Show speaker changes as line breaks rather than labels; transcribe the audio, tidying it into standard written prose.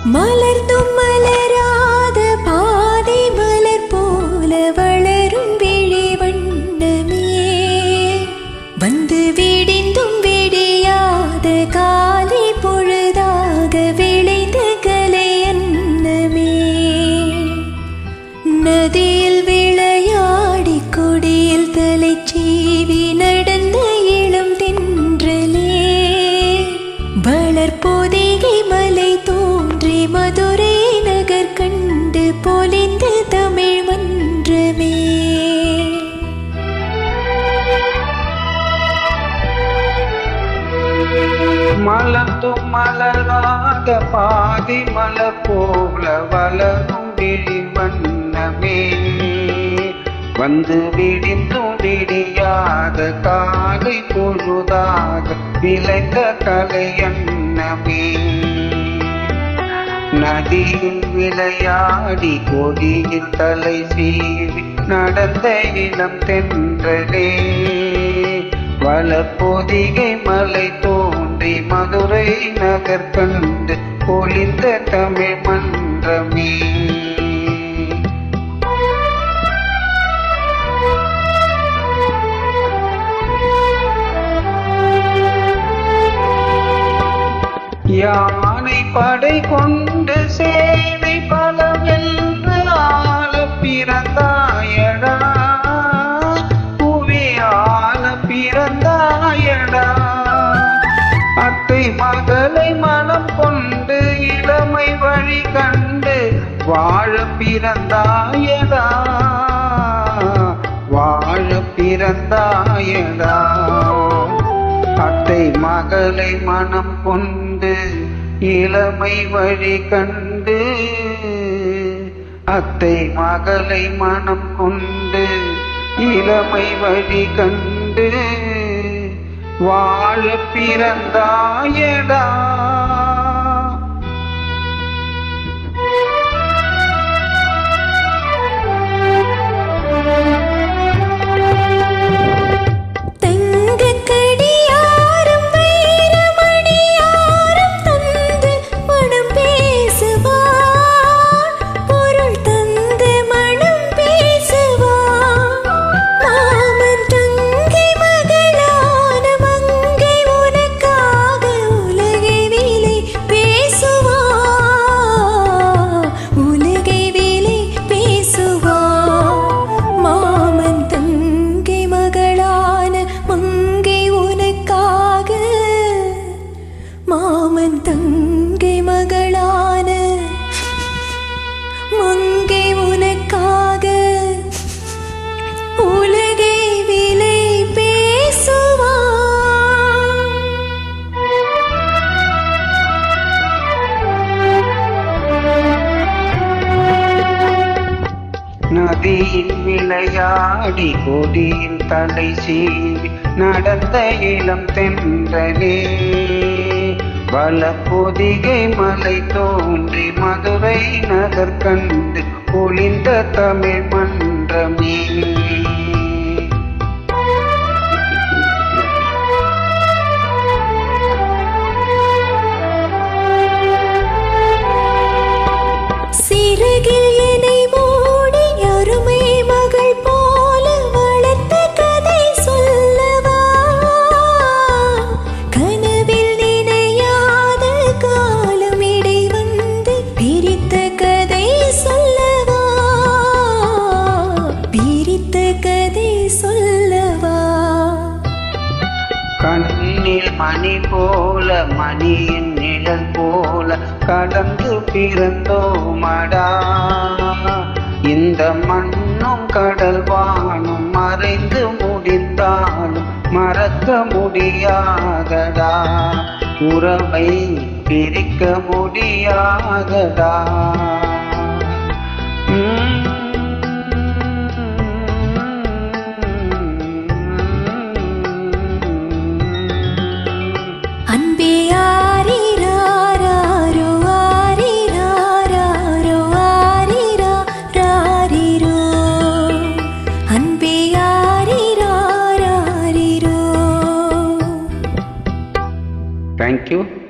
மலர்ந்தும் மலராத பாதை மலர் போல வளரும் விழி வண்ணமே வந்து விடிந்தும் விடியாத காலை பொழுதாக விளைந்த கலை அன்னமே நதியில் விளையாடி கொடியில் தலை சீவி நடந்த இளம் தென்றலே வளர்பொதிகை மலை தோன்றி மதுரை நகர் கண்டு பொலிந்த தமிழ் மன்றமே
மலர்ந்தும் மலராத பாதி மலர் போல வளரும் விழி வண்ணமே வந்து விடிந்தும் விடியாத காலை பொழுதாக விளைந்த கலை அன்னமே நதியில் விளையாடி கொடியில் தலை சீவி நடந்த இளம் தென்றலே வளர்பொதிகை மலை தோன்றி மதுரை நகர் கண்டு பொலிந்த தமிழ் மன்றமே யானை படை கொண்டு சேவை பல வென்று ஆள பிறந்தாயடா புவி ஆள பிறந்தாயடா அத்தை மகளை மனம் கொண்டு இளமை வழி கண்டு வாழ பிறந்தாயடா வாழ பிறந்தாயடா அத்தை மகளை மனம் கொண்டு இளமை வழி கண்டு அத்தை மகளை மனம் கொண்டு இளமை வழி கண்டு வாழ பிறந்தாயடா
மாமன் தங்கை மகளான மங்கை உனக்காக உலகை விலை பேசுவான்
நதியில் விளையாடி கொடியில் தலை சீவி நடந்த இளம் தென்றலே வளர்பொதிகை மலை தோன்றி மதுரை நகர் கண்டு பொலிந்த தமிழ் மன்றமே
சிறகில் என்னை மூடி அருமை மகள் போல வளர்த்த கதை சொல்லவா கனவில் நினையாத காலம் இடை வந்து பிரித்த கதை சொல்லவா பிரித்த கதை சொல்லவா
கண்ணில் மணி போல மணியின் நிழல் போல கடந்து பிறந்தோமடா இந்த மண்ணும் கடல் வானும் மறைந்து முடிந்தாலும் மறக்க முடியாதடா உறவை பிரிக்க முடியாதடா
அன்பே ஆரிராரோ ஆரிராரோ ஆரிராரோ அன்பே ஆரிராரோ
Thank you.